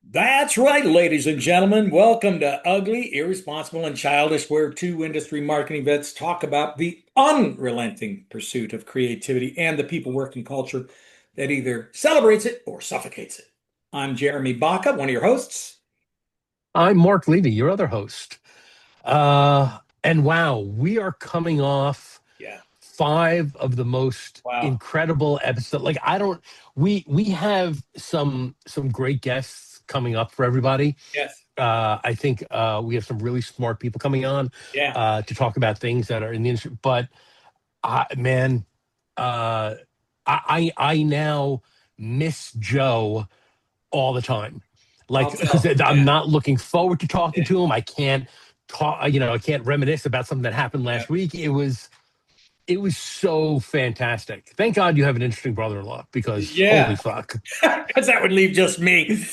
That's right, ladies and gentlemen. Welcome to Ugly, Irresponsible, and Childish, where two industry marketing vets talk about the unrelenting pursuit of creativity and the people working culture that either celebrates it or suffocates it. I'm Jeremy Marc, one of your hosts. I'm Mark Levy, your other host. And wow, we are coming off Yeah. five of the most Wow. incredible episodes. Like I don't we have some great guests coming up for everybody. Yes. I think we have some really smart people coming on Yeah. to talk about things that are in the industry. But man, uh, I now miss Joe all the time. I'll Like, because tell. I'm Yeah. not looking forward to talking Yeah. to him. I can't talk, I can't reminisce about something that happened Yeah. last week. It was so fantastic. Thank God you have an interesting brother-in-law because holy Yeah. fuck. Because that would leave just me.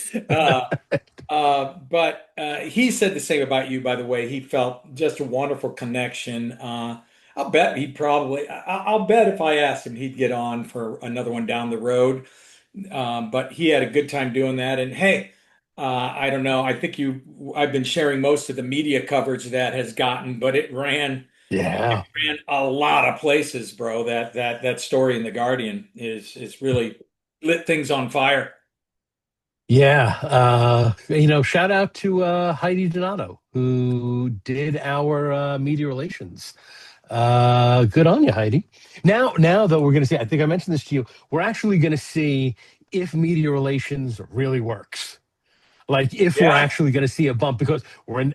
Uh, but he said the same about you, by the way. He felt just a wonderful connection. I'll bet he probably, I'll bet if I asked him, he'd get on for another one down the road. But he had a good time doing that. And hey, I don't know. I've been sharing most of the media coverage that has gotten, but Yeah. it ran a lot of places, bro. That story in the Guardian is really lit things on fire. Yeah. Shout out to Heidi Donato, who did our media relations. Good on you, Heidi. Now though, we're going to see, I think I mentioned this to you, we're actually going to see if media relations really works. Like if we're Yeah. actually going to see a bump because we're in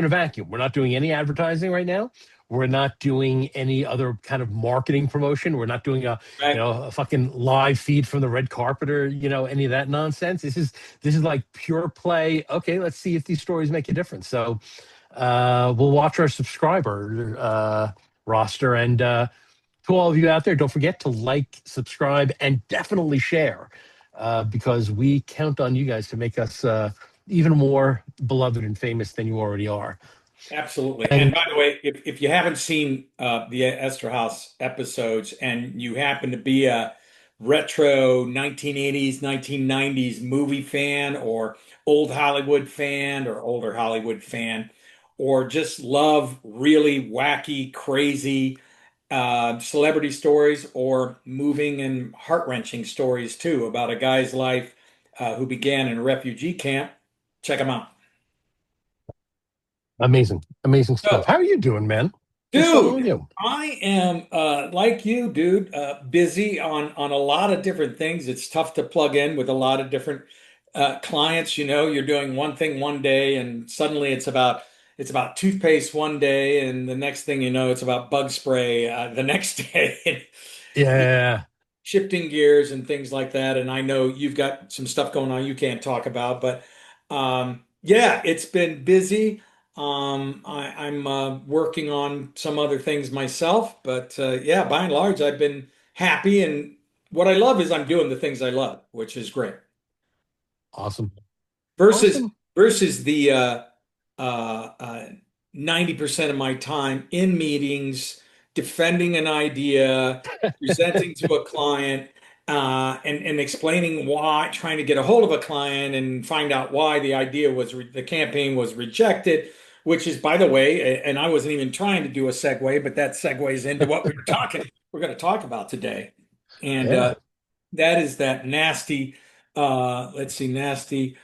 a vacuum. We're not doing any advertising right now. We're not doing any other kind of marketing promotion. We're not doing Right. a fucking live feed from the red carpet or any of that nonsense. This is like pure play. Okay, let's see if these stories make a difference. So we'll watch our subscriber roster and to all of you out there, don't forget to like, subscribe, and definitely share because we count on you guys to make us even more beloved and famous than you already are. Absolutely. And And by the way, if you haven't seen the Esther House episodes and you happen to be a retro 1980s, 1990s movie fan or old Hollywood fan or older Hollywood fan, or just love really wacky, crazy celebrity stories or moving and heart-wrenching stories too about a guy's life who began in a refugee camp, check them out. amazing stuff. So, How are you doing, man? What's going on dude, with you? I am like you, dude, busy on a lot of different things. It's tough to plug in with a lot of different clients. You know, you're doing one thing one day, and suddenly it's about toothpaste one day, and the next thing you know, it's about bug spray the next day. Yeah. Shifting gears and things like that. And I know you've got some stuff going on you can't talk about, but yeah, it's been busy. I'm working on some other things myself, but yeah, by and large, I've been happy. And what I love is I'm doing the things I love, which is great. Awesome. Versus Awesome. versus the uh, uh, 90% of my time in meetings, defending an idea, presenting to a client, and explaining why, trying to get a hold of a client and find out why the campaign was rejected, which is, by the way, and I wasn't even trying to do a segue, but that segues into what we're going to talk about today. And Yeah. that is that nasty, let's see, nasty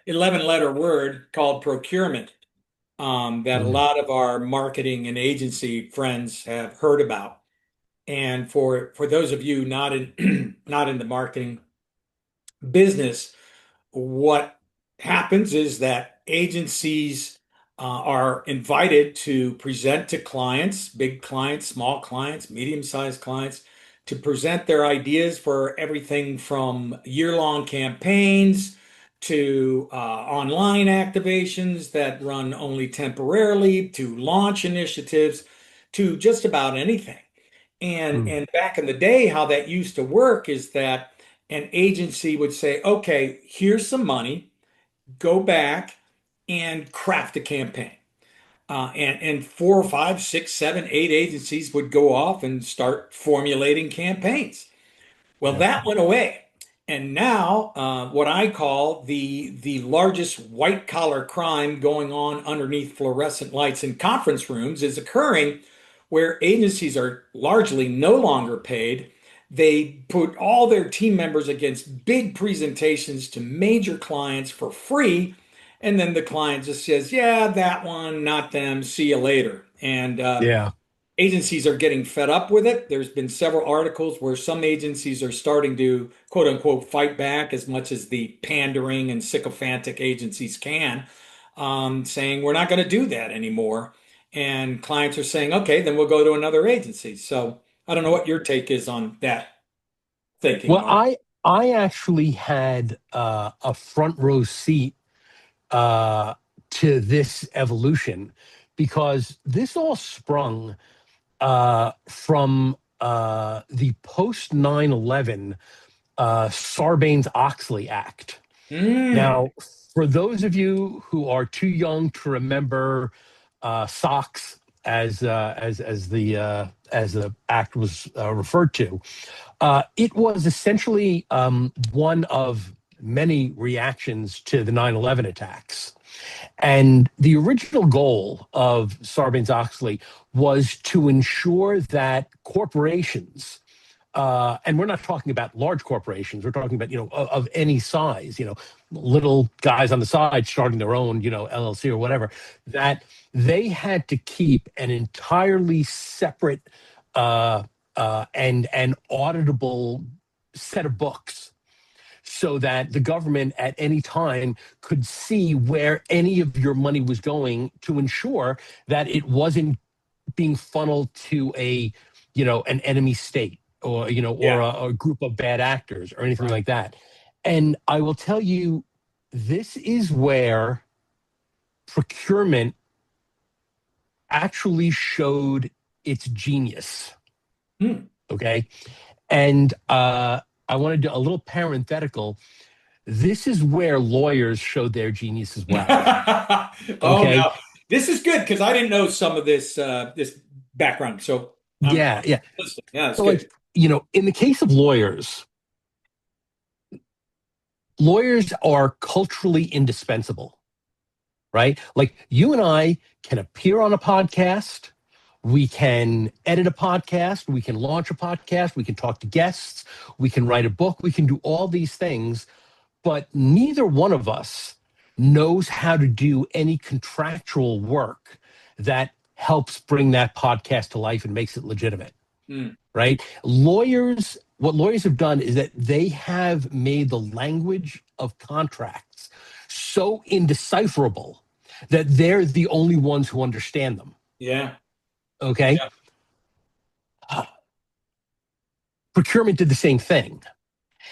11 letter word called procurement, that a Mm. lot of our marketing and agency friends have heard about. And for those of you not in not in the marketing business, what happens is that agencies are invited to present to clients, big clients, small clients, medium-sized clients, to present their ideas for everything from year-long campaigns to online activations that run only temporarily, to launch initiatives, to just about anything. Mm. And back in the day, how that used to work is that an agency would say, okay, here's some money, go back and craft a campaign. And four, five, six, seven, eight agencies would go off and start formulating campaigns. Well, Yeah. that went away. And now, what I call the largest white collar crime going on underneath fluorescent lights in conference rooms is occurring where agencies are largely no longer paid. They put all their team members against big presentations to major clients for free. And then the client just says, yeah, that one, not them, see you later. And Yeah. agencies are getting fed up with it. There's been several articles where some agencies are starting to quote unquote fight back as much as the pandering and sycophantic agencies can, saying we're not going to do that anymore. And clients are saying, okay, then we'll go to another agency. So I don't know what your take is on that thinking, Well, Mark. I actually had a front row seat uh, to this evolution because this all sprung from the post 9/11 Sarbanes-Oxley Act. Mm. Now, for those of you who are too young to remember SOX as the act was referred to, it was essentially one of many reactions to the 9/11 attacks. And the original goal of Sarbanes-Oxley was to ensure that corporations, and we're not talking about large corporations, we're talking about, of any size, little guys on the side starting their own, LLC or whatever, that they had to keep an entirely separate and auditable set of books so that the government at any time could see where any of your money was going to ensure that it wasn't being funneled to an enemy state or Yeah, a group of bad actors or anything right. like that. And I will tell you, this is where procurement actually showed its genius. Hmm. Okay. And I want to do a little parenthetical. This is where lawyers showed their genius as well. Oh Okay. no, this is good because I didn't know some of this background. So Yeah. I'm Yeah. listening. Yeah, it's So, good. like, in the case of lawyers, lawyers are culturally indispensable, right? Like, you and I can appear on a podcast. We can edit a podcast. We can launch a podcast. We can talk to guests. We can write a book. We can do all these things, but neither one of us knows how to do any contractual work that helps bring that podcast to life and makes it legitimate, Hmm. right? What lawyers have done is that they have made the language of contracts so indecipherable that they're the only ones who understand them. Yeah, Okay. yeah, Uh, Procurement did the same thing.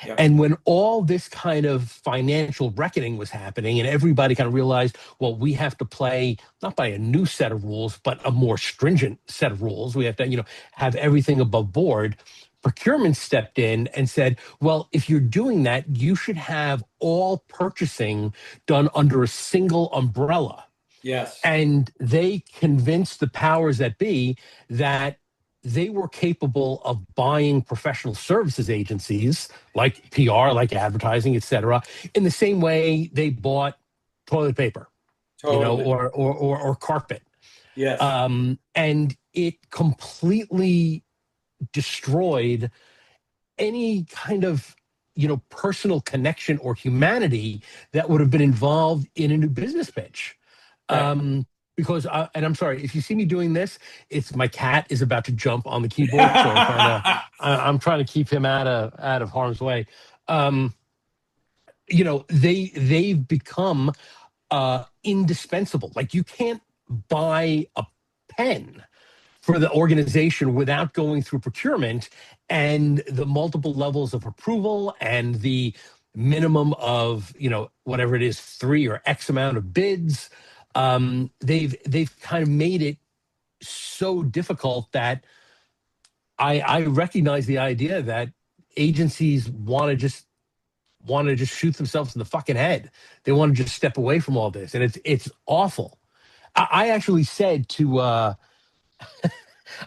yeah. And when all this kind of financial reckoning was happening, and everybody kind of realized, well, we have to play not by a new set of rules, but a more stringent set of rules. We have to, have everything above board. Procurement stepped in and said, well, if you're doing that, you should have all purchasing done under a single umbrella. Yes. And they convinced the powers that be that they were capable of buying professional services agencies like PR, like advertising, et cetera, in the same way they bought toilet paper, Totally. or carpet. Yes. And it completely destroyed any kind of personal connection or humanity that would have been involved in a new business pitch. Right. Because and I'm sorry if you see me doing this, it's my cat is about to jump on the keyboard, so I'm trying to keep him out of harm's way. um they've become indispensable. Like, you can't buy a pen for the organization without going through procurement and the multiple levels of approval and the minimum of whatever it is, three or X amount of bids. They've kind of made it so difficult that I recognize the idea that agencies want to just shoot themselves in the fucking head. They want to just step away from all this, and it's awful. I actually said to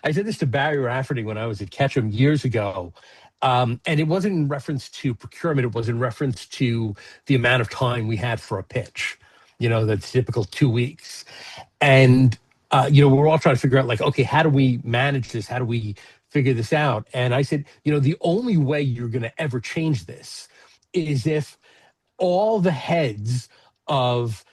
I said this to Barry Rafferty when I was at Ketchum years ago. And it wasn't in reference to procurement, it was in reference to the amount of time we had for a pitch, the typical 2 weeks. And, we're all trying to figure out, like, okay, how do we manage this? How do we figure this out? And I said, the only way you're going to ever change this is if all the heads of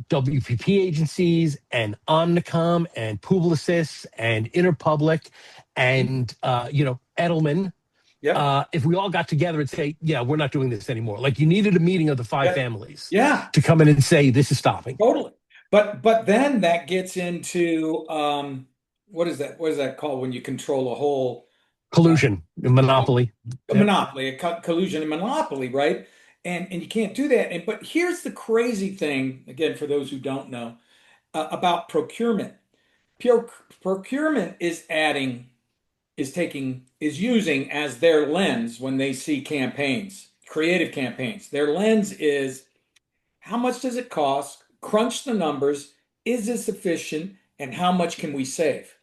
WPP agencies and Omnicom and Publicis and Interpublic and Edelman, Yep. if we all got together and say, yeah, we're not doing this anymore. Like, you needed a meeting of the five Yeah. families Yeah. to come in and say this is stopping. Totally. But then that gets into what is that? What is that called when you control a whole uh, Collusion, monopoly. a Yep. monopoly, collusion and monopoly, right? And you can't do that. But here's the crazy thing, again, for those who don't know, about procurement. Pure procurement is using as their lens when they see campaigns, creative campaigns. Their lens is how much does it cost? Crunch the numbers. Is this efficient? And how much can we save?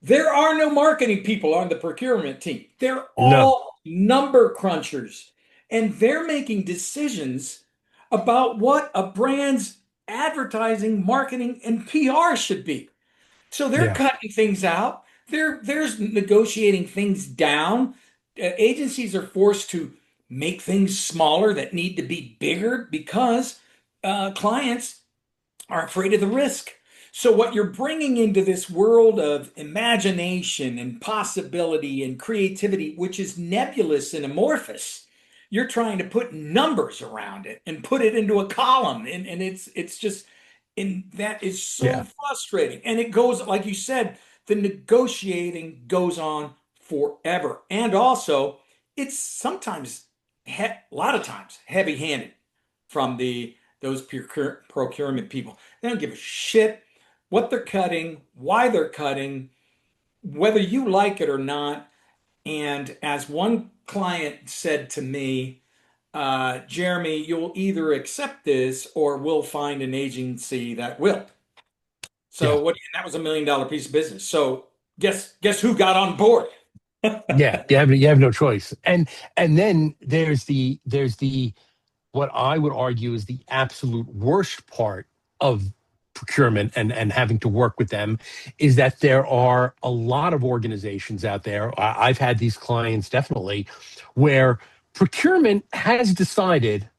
There are no marketing people on the procurement team. They're No. all number crunchers. And they're making decisions about what a brand's advertising, marketing, and PR should be. So they're Yeah. cutting things out. There's negotiating things down. Agencies are forced to make things smaller that need to be bigger because clients are afraid of the risk. So, what you're bringing into this world of imagination and possibility and creativity, which is nebulous and amorphous, you're trying to put numbers around it and put it into a column. And it's just, and that is so Yeah. frustrating. And it goes, like you said, the negotiating goes on forever. And also, it's sometimes, a lot of times, heavy handed from those procurement people. They don't give a shit what they're cutting, why they're cutting, whether you like it or not. And as one client said to me, Jeremy, you'll either accept this or we'll find an agency that will. Yeah. So that was $1 million piece of business. So guess who got on board? Yeah. You have no choice. And then there's the what I would argue is the absolute worst part of procurement and having to work with them is that there are a lot of organizations out there. I've had these clients definitely where procurement has decided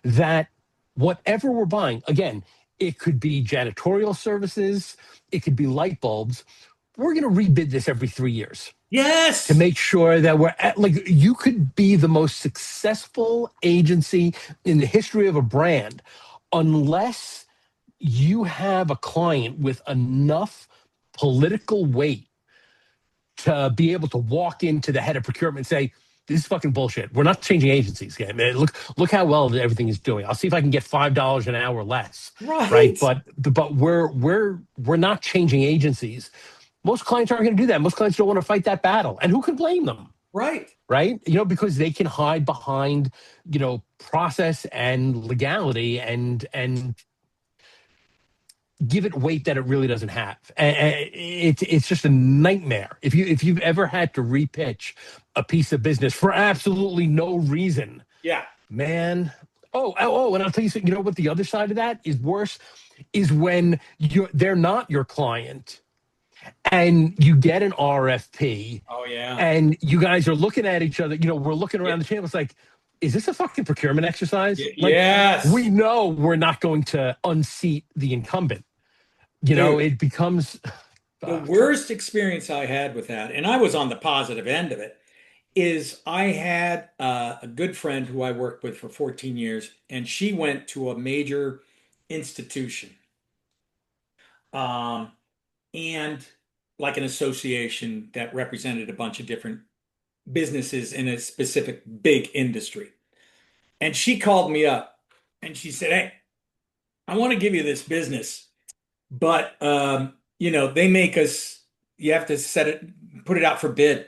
that whatever we're buying, again, it could be janitorial services, it could be light bulbs, we're going to rebid this every 3 years to Yes. make sure that we're at, like, you could be the most successful agency in the history of a brand unless you have a client with enough political weight to be able to walk into the head of procurement and say, this is fucking bullshit. We're not changing agencies, okay? Man, look how well everything is doing. I'll see if I can get $5 an hour less, right? Right. But we're not changing agencies. Most clients aren't going to do that. Most clients don't want to fight that battle, and who can blame them? Right. Right? Because they can hide behind, process and legality and give it weight that it really doesn't have. It's just a nightmare. If you've ever had to repitch a piece of business for absolutely no reason, Yeah. man. Oh, and I'll tell you, you know what? The other side of that is worse. Is when they're not your client, and you get an RFP, Oh yeah. and you guys are looking at each other. We're looking Y- around the table. It's like, is this a fucking procurement exercise? Like, we Yes. know we're not going to unseat the incumbent. Dude, It becomes the fuck. worst experience I had with that, and I was on the positive end of it, is I had a good friend who I worked with for 14 years, and she went to a major institution, um, and like an association that represented a bunch of different businesses in a specific big industry. And she called me up and she said, "Hey, I want to give you this business, but they make us, you have to put it out for bid.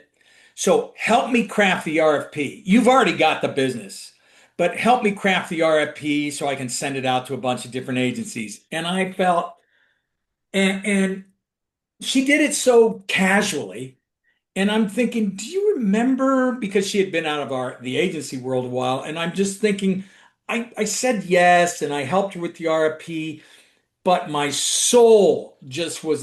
So help me craft the RFP. You've already got the business, but help me craft the RFP so I can send it out to a bunch of different agencies. And I felt, and she did it so casually. And I'm thinking, do you remember? Because she had been out of the agency world a while, and I'm just thinking, I said yes, and I helped her with the RFP, but my soul just was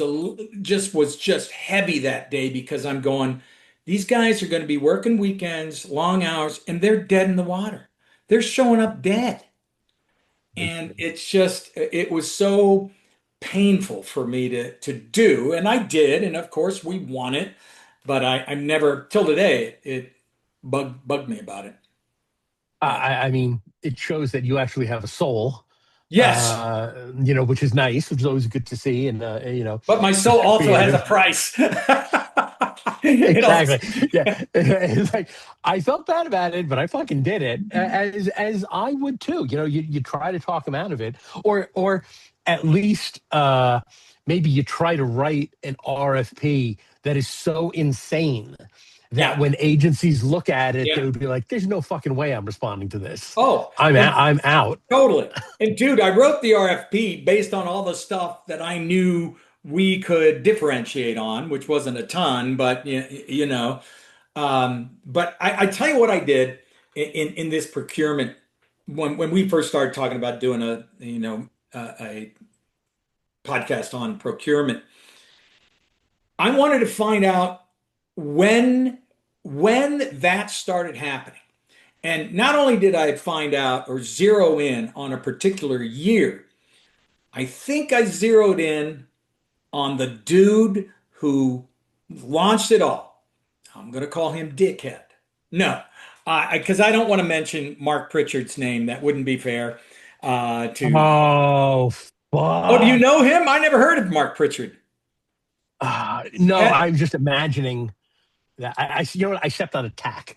just heavy that day because I'm going, these guys are going to be working weekends, long hours, and they're dead in the water. They're showing up dead. And it was so painful for me to do. And I did. And of course, we won it. But I'm never, till today, it bugged me about it. But I mean, it shows that you actually have a soul, yes, which is nice, which is always good to see, and but my soul it's also has a creative. price. It also, Exactly. Yeah. It's like I felt bad about it, but I fucking did it. As I would too. You try to talk him out of it, or at least maybe you try to write an RFP that is so insane that yeah, when agencies look at it, they yeah. would be like, "There's no fucking way I'm responding to this. Oh, I'm out. and I'm out." totally. And dude, I wrote the RFP based on all the stuff that I knew we could differentiate on, which wasn't a ton, but you know. But I tell you what I did in this procurement when we first started talking about doing a podcast on procurement. I wanted to find out when when that started happening. And not only did I find out or zero in on a particular year, I think I zeroed in on the dude who launched it all. I'm going to call him Dickhead. No, because I don't want to mention Mark Pritchard's name. That wouldn't be fair. To Oh Oh, do you fuck! know him? I never heard of Mark Pritchard. No, Eh. I'm just imagining that. You know what? I stepped on a tack.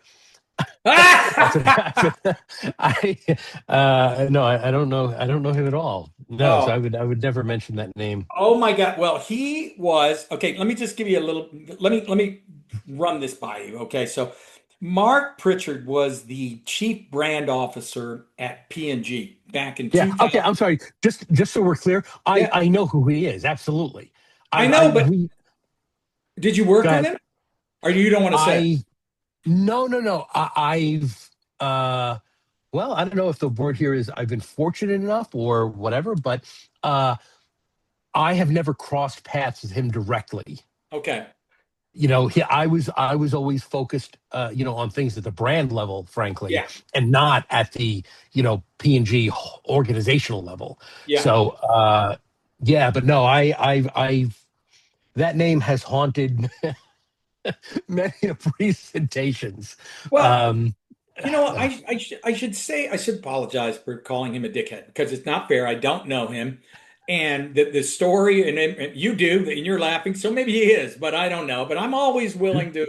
That's what Ah! happened. I no, I don't know. I don't know him at all. No, so Oh, I would never mention that name. oh my God. Well, he was okay. Let me just give you a little. Let me run this by you. Okay, so Mark Pritchard was the chief brand officer at P&G back in Yeah. Okay. 2000. I'm sorry. Just so we're clear, Yeah, I know who he is. Absolutely. I I know, but we did you work with got him, or you don't want to say? I no. I've well, I don't know if the word here is I've been fortunate enough or whatever, but uh I have never crossed paths with him directly. Okay. I was always focused on things at the brand level, frankly, Yeah. and not at the P&G organizational level. Yeah. So yeah, but no, I've that name has haunted many presentations. Well, um I should say I should apologize for calling him a dickhead because it's not fair. I don't know him, and the story and you do, and you're laughing, so maybe he is, but I don't know. But I'm always willing to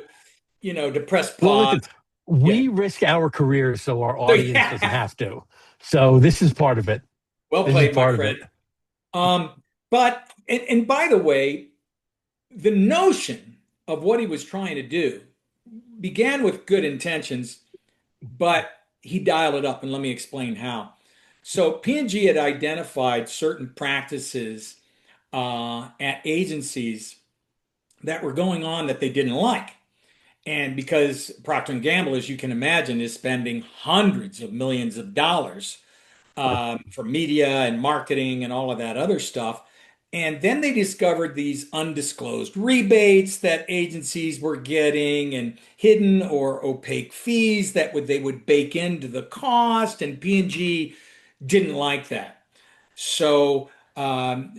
press well, pause. listen, Yeah. we risk our careers so our So audience doesn't yeah. have to. So this is part of it. Well This is played, my part of it. friend. But and by the way, the notion of what he was trying to do began with good intentions, but he dialed it up, and let me explain how. So P&G had identified certain practices at agencies that were going on that they didn't like. And because Procter and Gamble, as you can imagine, is spending hundreds of millions of dollars for media and marketing and all of that other stuff. And then they discovered these undisclosed rebates that agencies were getting and hidden or opaque fees that they would bake into the cost. And P&G didn't like that. So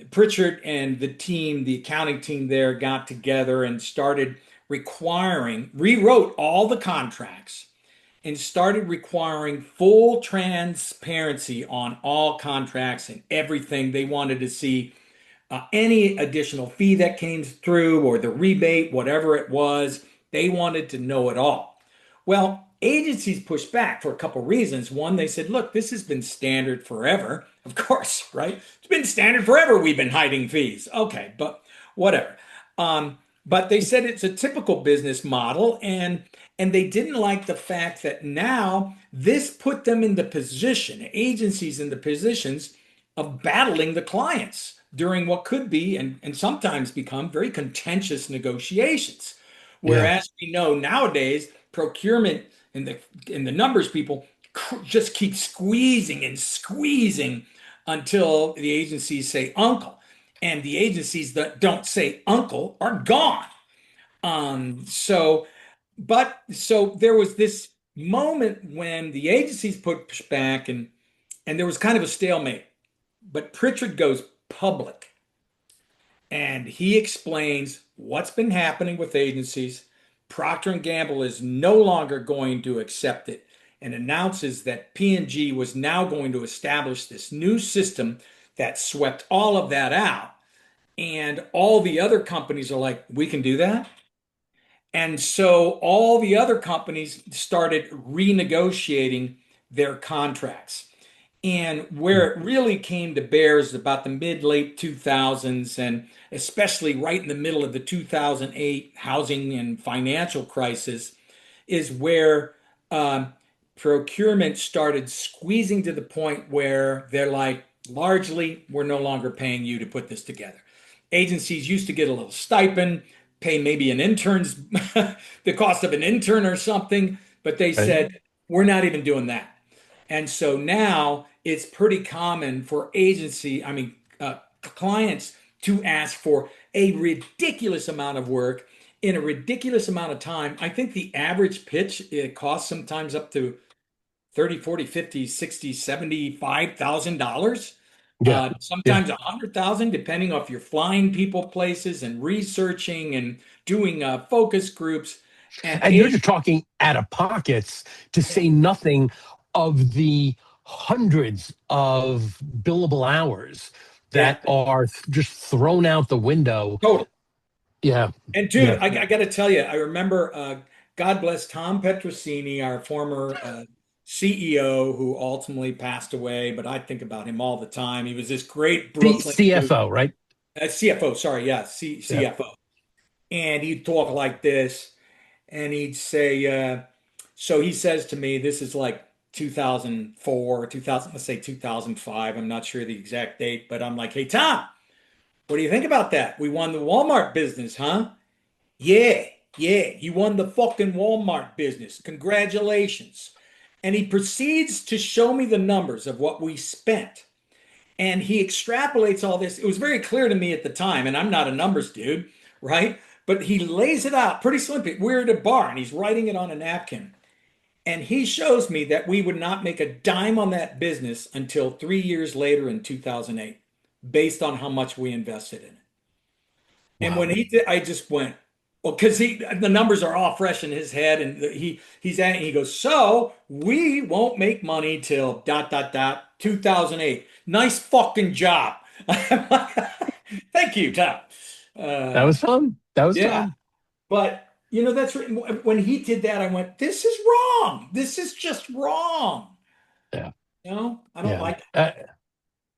Pritchard and the team, the accounting team there, got together and started rewrote all the contracts and started requiring full transparency on all contracts and everything. They wanted to see any additional fee that came through or the rebate, whatever it was. They wanted to know it all. Well, agencies pushed back for a couple of reasons. One, they said, look, this has been standard forever. Of course, right? It's been standard forever. We've been hiding fees. Okay, but whatever. Um, But they said it's a typical business model, and they didn't like the fact that now this put them in the position, agencies in the positions of battling the clients during what could be and sometimes become very contentious negotiations. Yeah. Whereas we know nowadays procurement and the numbers people just keep squeezing and squeezing until the agencies say uncle. And the agencies that don't say uncle are gone. So there was this moment when the agencies pushed back and there was kind of a stalemate. But Pritchard goes public and he explains what's been happening with agencies. Procter and Gamble is no longer going to accept it and announces that P&G was now going to establish this new system that swept all of that out. And all the other companies are like, we can do that. And so all the other companies started renegotiating their contracts. And where it really came to bear is about the mid late 2000s, and especially right in the middle of the 2008 housing and financial crisis, is where procurement started squeezing to the point where they're like, largely, we're no longer paying you to put this together. Agencies used to get a little stipend, pay maybe an intern's the cost of an intern or something, but they Right. said, we're not even doing that. And so now it's pretty common for clients to ask for a ridiculous amount of work in a ridiculous amount of time. I think the average pitch, it costs sometimes up to 30, 40, 50, 60, 75,000 dollars. Yeah. Yeah. Sometimes 100,000, depending on if you're flying people places and researching and doing focus groups. And And you're just talking out of pockets, to say nothing of the hundreds of billable hours yeah, that are just thrown out the window. totally. Yeah. And dude, Yeah. I got to tell you, I remember, God bless Tom Petrosini, our former CEO, who ultimately passed away. But I think about him all the time. He was this great Brooklyn dude, CFO, right? CFO. Sorry, yeah, Yeah. CFO. And he'd talk like this, and he'd say, so he says to me, this is like 2004, 2000, let's say 2005. I'm not sure the exact date, but I'm like, hey Tom, what do you think about that? We won the Walmart business, huh? Yeah, yeah, you won the fucking Walmart business. Congratulations. And he proceeds to show me the numbers of what we spent. And he extrapolates all this. It was very clear to me at the time, and I'm not a numbers dude, right? But he lays it out pretty simply. We're at a bar and he's writing it on a napkin. And he shows me that we would not make a dime on that business until 3 years later in 2008, based on how much we invested in it. And when Wow. he did, I just went, well, because the numbers are all fresh in his head, and he goes, so we won't make money till dot dot dot 2008. Nice fucking job. I'm like, thank you, Tom. That Uh, was fun. That was yeah, fun. but that's when he did that, I went, this is wrong. This is just wrong. Yeah. I don't Yeah. like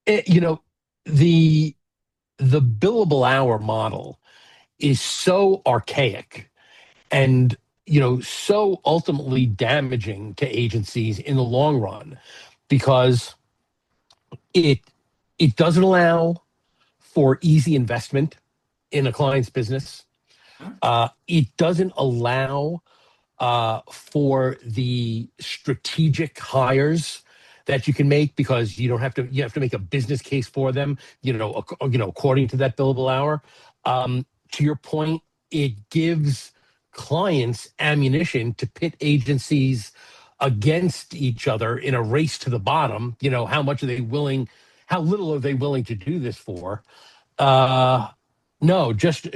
it. You know, the the billable hour model is so archaic and so ultimately damaging to agencies in the long run, because it it doesn't allow for easy investment in a client's business. It doesn't allow for the strategic hires that you can make, because you have to make a business case for them, according to that billable hour. To your point, it gives clients ammunition to pit agencies against each other in a race to the bottom. How much are they willing? How little are they willing to do this for? No, just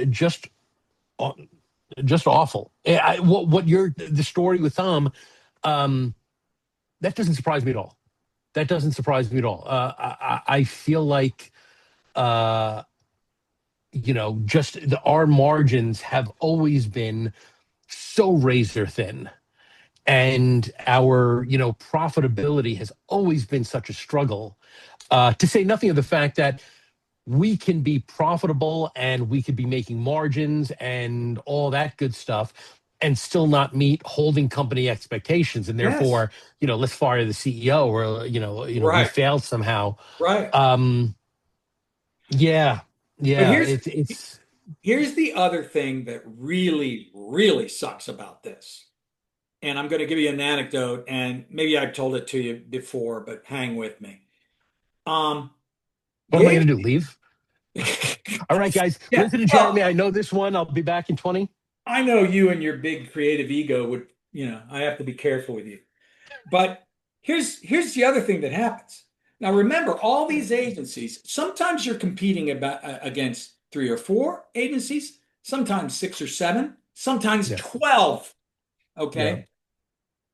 awful. What you're the story with Tom, um, that doesn't surprise me at all. That doesn't surprise me at all. I feel like uh, our margins have always been so razor thin, and our profitability has always been such a struggle. To say nothing of the fact that we can be profitable and we could be making margins and all that good stuff and still not meet holding company expectations. And Yes. therefore, let's fire the CEO, or, we Right. failed somehow. Right. Um, yeah, But yeah, it's here's the other thing that really, really sucks about this. And I'm going to give you an anecdote, and maybe I've told it to you before, but hang with me. Um, what am I Dave, going to do? Leave? All right, guys, yeah, listen to Jeremy. well, I know this one. I'll be back in 20. I know you and your big creative ego would, I have to be careful with you. But here's the other thing that happens. Now remember, all these agencies, sometimes you're competing against three or four agencies, sometimes six or seven, sometimes Yeah, 12. yeah, Okay.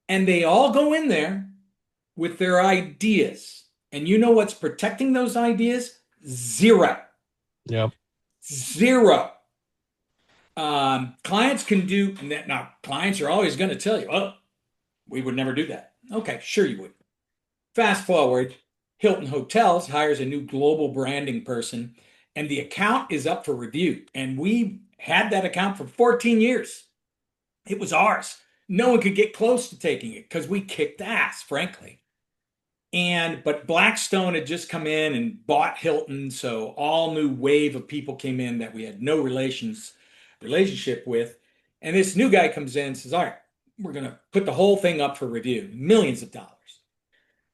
And they all go in there with their ideas. And you know what's protecting those ideas? Zero. yeah. Zero. Clients can do now. Clients are always going to tell you, "Oh, we would never do that." Okay, sure you would. Fast forward, Hilton Hotels hires a new global branding person, and the account is up for review. And we had that account for 14 years. It was ours. No one could get close to taking it because we kicked ass, frankly. But Blackstone had just come in and bought Hilton, so all new wave of people came in that we had no relationship with. And this new guy comes in and says, "All right, we're gonna put the whole thing up for review, millions of dollars."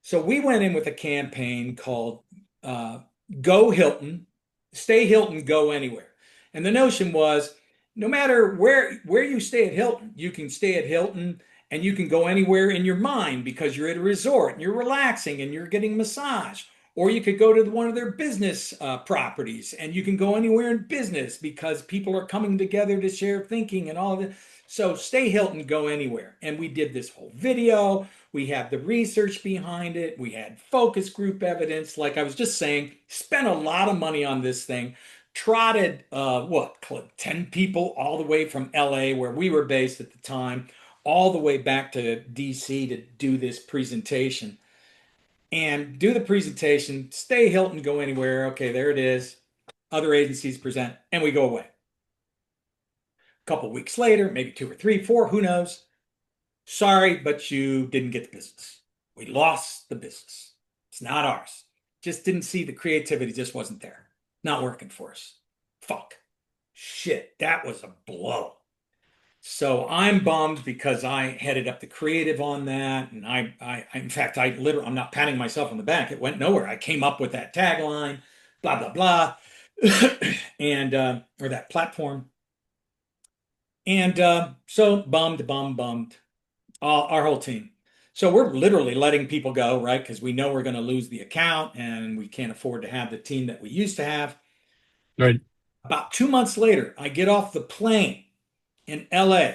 So we went in with a campaign called uh, Go Hilton, Stay Hilton, Go Anywhere. And the notion was no matter where you stay at Hilton, you can stay at Hilton and you can go anywhere in your mind because you're at a resort and you're relaxing and you're getting massage. Or you could go to one of their business properties and you can go anywhere in business because people are coming together to share thinking and all of that. So stay Hilton, go anywhere. And we did this whole video. We have the research behind it. We had focus group evidence. Like I was just saying, spent a lot of money on this thing. Trotted 10 people all the way from LA, where we were based at the time, all the way back to DC to do this presentation. And do the presentation, stay Hilton, go anywhere. Okay, there it is. Other agencies present, and we go away. A couple weeks later, maybe two or three, four, who knows? Sorry, but you didn't get the business. We lost the business. It's not ours. Just didn't see the creativity, just wasn't there. Not working for us. Fuck. Shit, that was a blow. So I'm bummed because I headed up the creative on that. And in fact, I'm not patting myself on the back. It went nowhere. I came up with that tagline, blah, blah, blah, or that platform. And so bummed, our whole team. So we're literally letting people go, right? Because we know we're going to lose the account and we can't afford to have the team that we used to have. Right. About 2 months later, I get off the plane in LA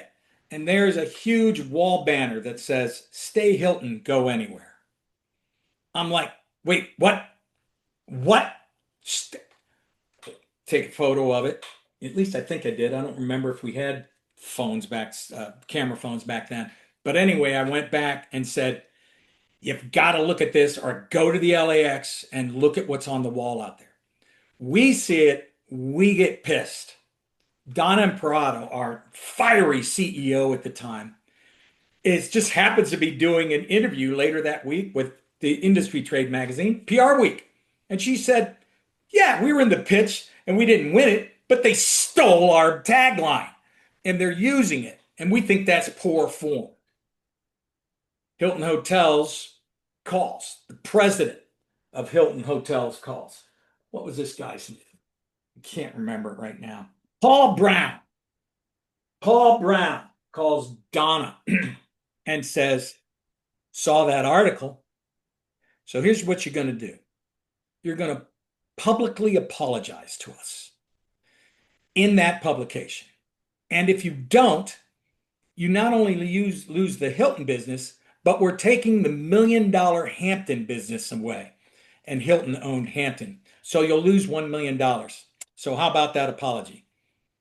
and there's a huge wall banner that says, "Stay Hilton, go anywhere." I'm like, wait, what? What? St Take a photo of it. At least I think I did. I don't remember if we had camera phones back then. But anyway, I went back and said, "You've got to look at this or go to the LAX and look at what's on the wall out there." We see it, we get pissed. Donna Imparato, our fiery CEO at the time, is just happens to be doing an interview later that week with the Industry Trade magazine, PR Week. And she said, "Yeah, we were in the pitch and we didn't win it, but they stole our tagline and they're using it. And we think that's poor form." Hilton Hotels calls. The president of Hilton Hotels calls. What was this guy's name? I can't remember it right now. Paul Brown. Paul Brown calls Donna and says, "Saw that article. So here's what you're going to do. You're going to publicly apologize to us in that publication. And if you don't, you not only lose the Hilton business, but we're taking the $1 million Hampton business away." And Hilton owned Hampton. So you'll lose $1 million. So how about that apology?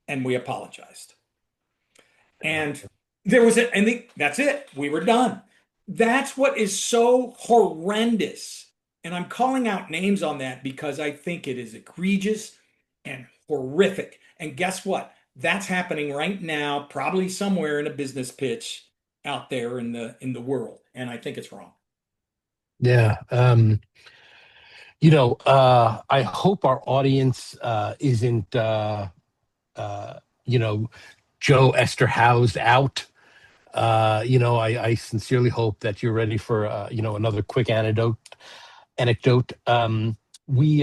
And we apologized. And that's it. We were done. That's what is so horrendous And I'm calling out names on that because I think it is egregious and horrific. And guess what? That's happening right now, probably somewhere in a business pitch out there in the world. And I think it's wrong. Yeah. I hope our audience isn't, you know, Joe Esterhaused out. I sincerely hope that you're ready for, another quick anecdote. We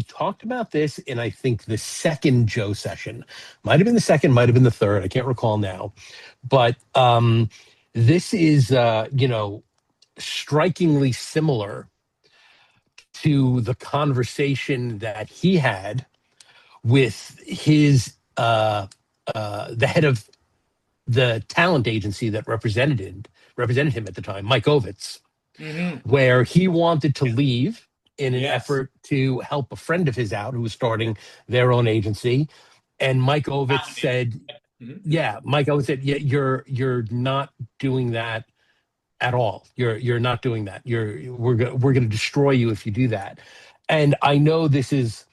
talked about this in, I think, the second Joe session. Might have been the second, might have been the third. I can't recall now. But this is, strikingly similar to the conversation that he had with his the head of the talent agency that represented him at the time, Mike Ovitz, Hmm. where he wanted to Yeah. leave in an Yes. effort to help a friend of his out who was starting their own agency. And Mike Ovitz Founding. said, Mhm. "Yeah, Mike Ovitz said, yeah, you're not doing that at all. You're not doing that. We're going to destroy you if you do that." And I know this is,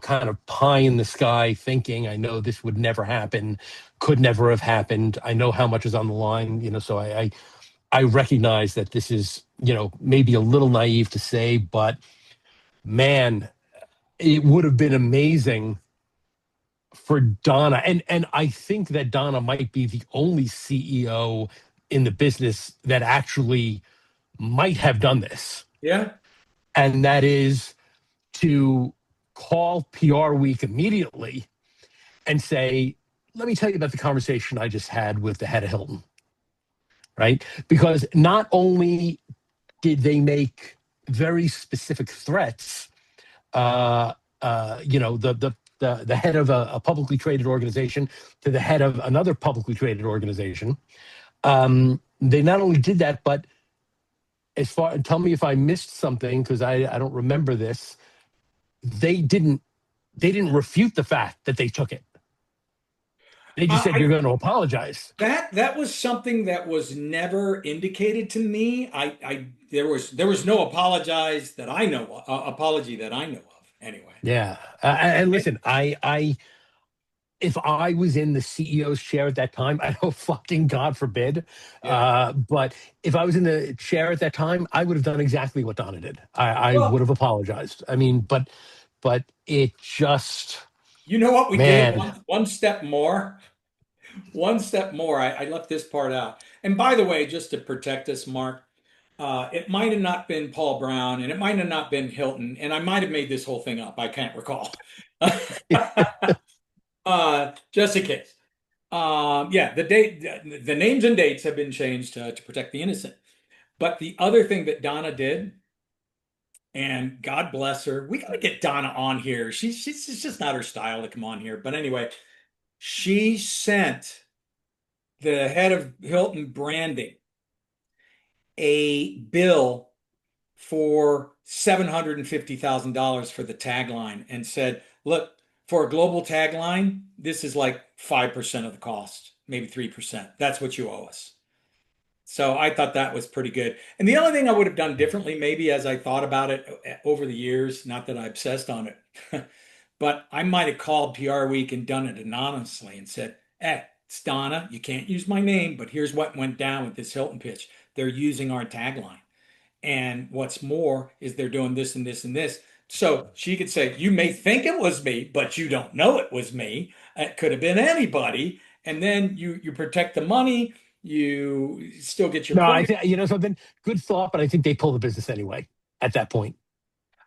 kind of pie in the sky thinking. I know this would never happen, could never have happened. I know how much is on the line, so I recognize that this is, maybe a little naive to say, but man, it would have been amazing for Donna. And I think that Donna might be the only CEO in the business that actually might have done this. Yeah. And that is to call PR Week immediately and say, let me tell you about the conversation I just had with the head of Hilton, right? Because not only did they make very specific threats, uh, the head of a publicly traded organization to the head of another publicly traded organization. They not only did that, but tell me if I missed something because I don't remember this. They didn't they didn't refute the fact that they took it. They just said I you're going to apologize. that was something that was never indicated to me. There was no apology that I know of anyway. Yeah, and listen, I if I was in the CEO's chair at that time, I know fucking God forbid, Yeah. but if I was in the chair at that time, I would have done exactly what Donna did. I would Well, have apologized. I mean, but it just, you know what we did man. one step more. One step more. I left this part out. And by the way, just to protect us, Mark, it might have not been Paul Brown and it might have not been Hilton, and I might have made this whole thing up. I can't recall. Just in case. Yeah, the names and dates have been changed to protect the innocent. But the other thing that Donna did, and God bless her, we got to get Donna on here. She's it's just not her style to come on here. But anyway, she sent the head of Hilton branding a bill for $750,000 for the tagline and said, look, for a global tagline, this is like 5% of the cost, maybe 3%. That's what you owe us. So I thought that was pretty good. And the only thing I would have done differently, maybe as I thought about it over the years, not that I obsessed on it, but I might have called PR Week and done it anonymously and said, hey, it's Donna. You can't use my name, but here's what went down with this Hilton pitch. They're using our tagline. And what's more is they're doing this and this and this. So she could say, you may think it was me, but you don't know it was me. It could have been anybody. And then you protect the money, you still get your No, I point. think something. Good thought, but I think they pull the business anyway at that point.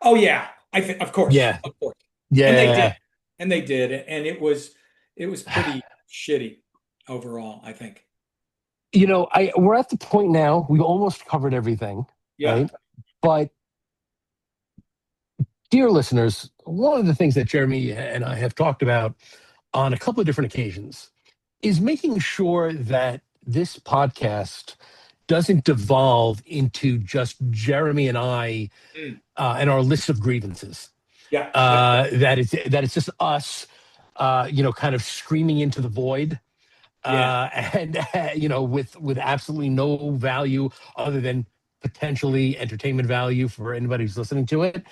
Oh yeah, I think Yeah, of course. And they did. yeah. And they did. And it was pretty shitty overall, I think. I we're at the point now. We've almost covered everything, Yeah. right? But dear listeners, one of the things that Jeremy and I have talked about on a couple of different occasions is making sure that this podcast doesn't devolve into just Jeremy and I Mm. and our list of grievances. Yeah. That it's just us, kind of screaming into the void, Yeah. and with absolutely no value other than potentially entertainment value for anybody who's listening to it,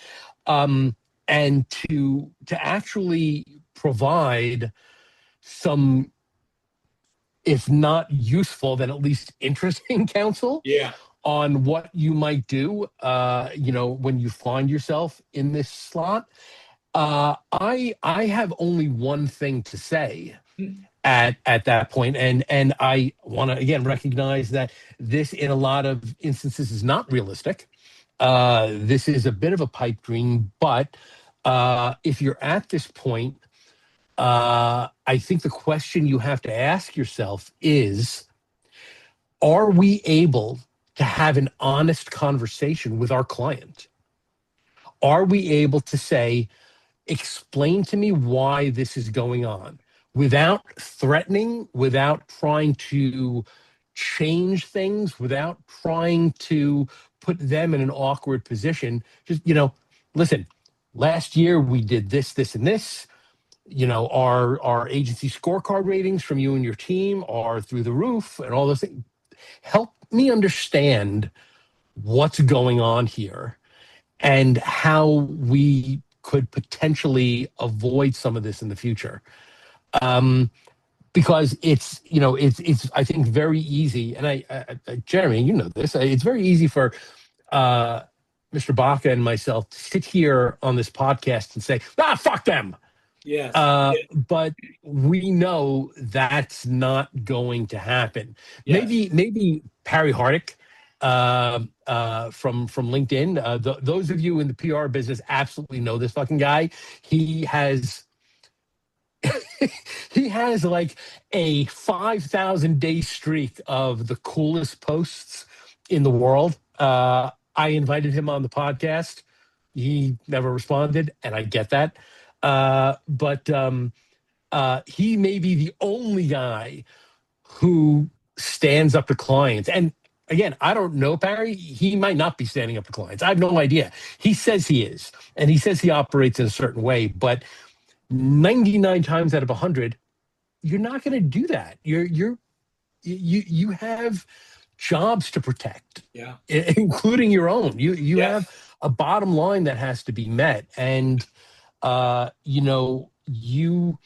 and to actually provide some, if not useful, then at least interesting counsel Yeah. on what you might do, when you find yourself in this slot. I have only one thing to say at that point, and I want to again recognize that this, in a lot of instances, is not realistic. This is a bit of a pipe dream, but if you're at this point, I think the question you have to ask yourself is, are we able to have an honest conversation with our client? Are we able to say, explain to me why this is going on without threatening, without trying to change things, without trying to put them in an awkward position? Just, listen, last year we did this, this, and this. Our agency scorecard ratings from you and your team are through the roof and all those things. Help me understand what's going on here and how we could potentially avoid some of this in the future. Because it's I think very easy, and Jeremy, you know this, it's very easy for uh, Mr. Baca and myself to sit here on this podcast and say, fuck them. Yes. But we know that's not going to happen. Yes. Maybe Harry Hardick from LinkedIn. Those of you in the PR business absolutely know this fucking guy. He has he has like a 5,000 day streak of the coolest posts in the world. I invited him on the podcast. He never responded, and I get that. But he may be the only guy who stands up to clients. And again, I don't know, Barry. He might not be standing up to clients. I have no idea. He says he is, and he says he operates in a certain way. But 99 times out of 100, you're not going to do that. You have jobs to protect, Yeah. including your own. You Yes. have a bottom line that has to be met, and you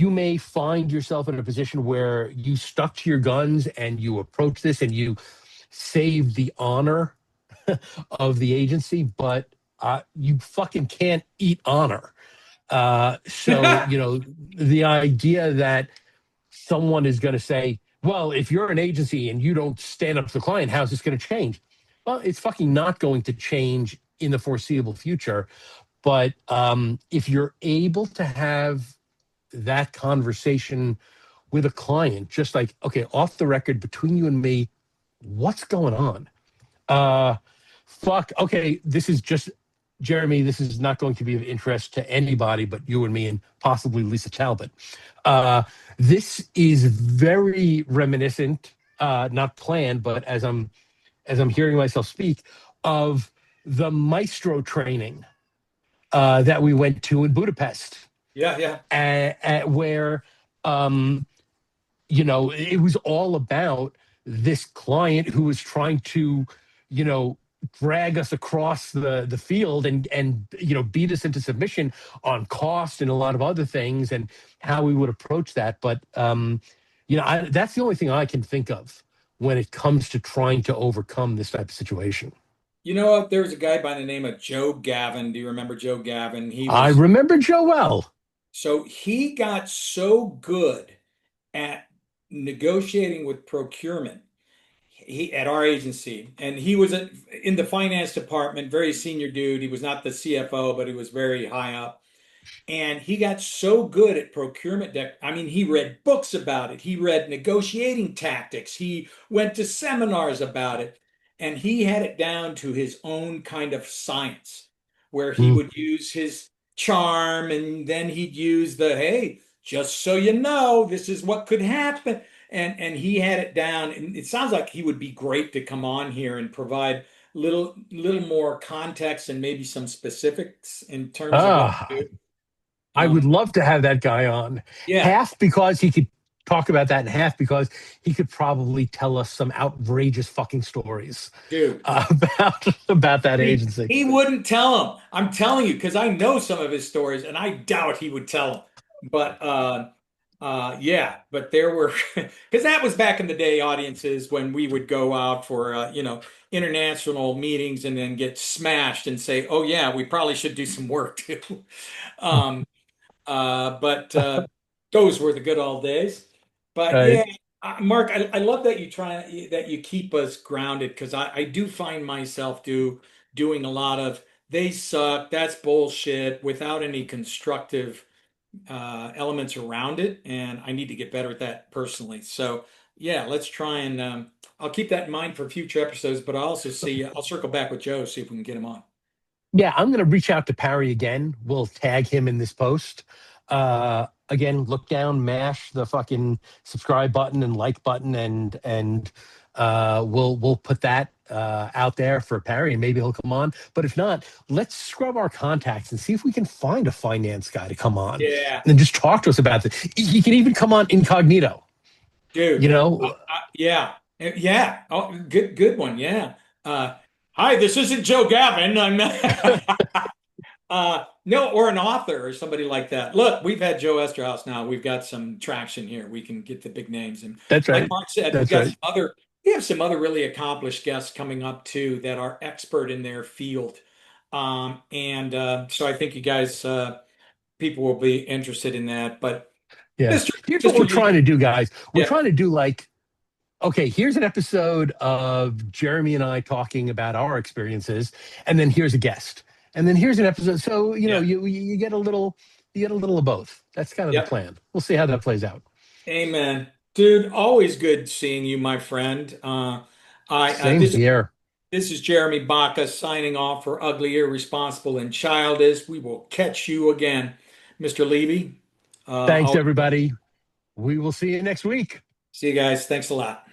may find yourself in a position where you stuck to your guns and you approach this and you save the honor of the agency, but you fucking can't eat honor. So, the idea that someone is going to say, well, if you're an agency and you don't stand up to the client, how's this going to change? Well, it's fucking not going to change in the foreseeable future. But if you're able to have that conversation with a client, just like, okay, off the record, between you and me, what's going on? Okay, this is just, Jeremy, this is not going to be of interest to anybody but you and me and possibly Lisa Talbot. This is very reminiscent, not planned, but as I'm hearing myself speak, of the maestro training that we went to in Budapest, Yeah. Yeah. where it was all about this client who was trying to, drag us across the field and beat us into submission on cost and a lot of other things and how we would approach that. But that's the only thing I can think of when it comes to trying to overcome this type of situation. There was a guy by the name of Joe Gavin. Do you remember Joe Gavin? I remember Joel. So he got so good at negotiating with procurement at our agency, and he was in the finance department, very senior dude. He was not the CFO, but he was very high up. And he got so good at procurement. I mean, he read books about it. He read negotiating tactics. He went to seminars about it. And he had it down to his own kind of science, where he Mm. would use his charm and then he'd use hey, just so you know, this is what could happen. And he had it down. And it sounds like he would be great to come on here and provide little more context and maybe some specifics in terms of what to Ah, do. I would Um, love to have that guy on. yeah, Half because he could talk about that in half because he could probably tell us some outrageous fucking stories Dude. about that agency. He wouldn't tell him. I'm telling you, because I know some of his stories, and I doubt he would tell them. But yeah, but there were because that was back in the day audiences when we would go out for international meetings and then get smashed and say, "Oh yeah, we probably should do some work too." Um, but those were the good old days. But yeah, Right. Mark, I love that that you keep us grounded because I do find myself doing a lot of they suck, that's bullshit without any constructive elements around it, and I need to get better at that personally. So yeah, let's try and I'll keep that in mind for future episodes. But I'll circle back with Joe see if we can get him on. Yeah, I'm going to reach out to Parry again. We'll tag him in this post. Again, look down, mash the fucking subscribe button and like button, and we'll put that out there for Parry, and maybe he'll come on. But if not, let's scrub our contacts and see if we can find a finance guy to come on Yeah, and just talk to us about this. He can even come on incognito. You dude. know, Yeah, yeah. Oh, good one. Yeah. Uh, Hi, this isn't Joe Gavin. I'm not. No, or an author or somebody like that. Look, we've had Joe Esterhaus now. We've got some traction here. We can get the big names, and that's like right. Mark said, That's right. we have some other really accomplished guests coming up too that are expert in their field. And so I think you guys, people will be interested in that. But Yeah. Mr. Here's what Mr. we're trying Levy, to do, guys. We're yeah, trying to do like, okay, here's an episode of Jeremy and I talking about our experiences, and then here's a guest, and then here's an episode. So yeah, you get a little, of both. That's kind of the yep. plan. We'll see how that plays out. Amen. Dude, always good seeing you, my friend. I Same here. this is Jeremy Baca signing off for Ugly, Irresponsible, and Childish. We will catch you again, Mr. Levy. Thanks, I'll everybody. We will see you next week. see you guys. Thanks a lot.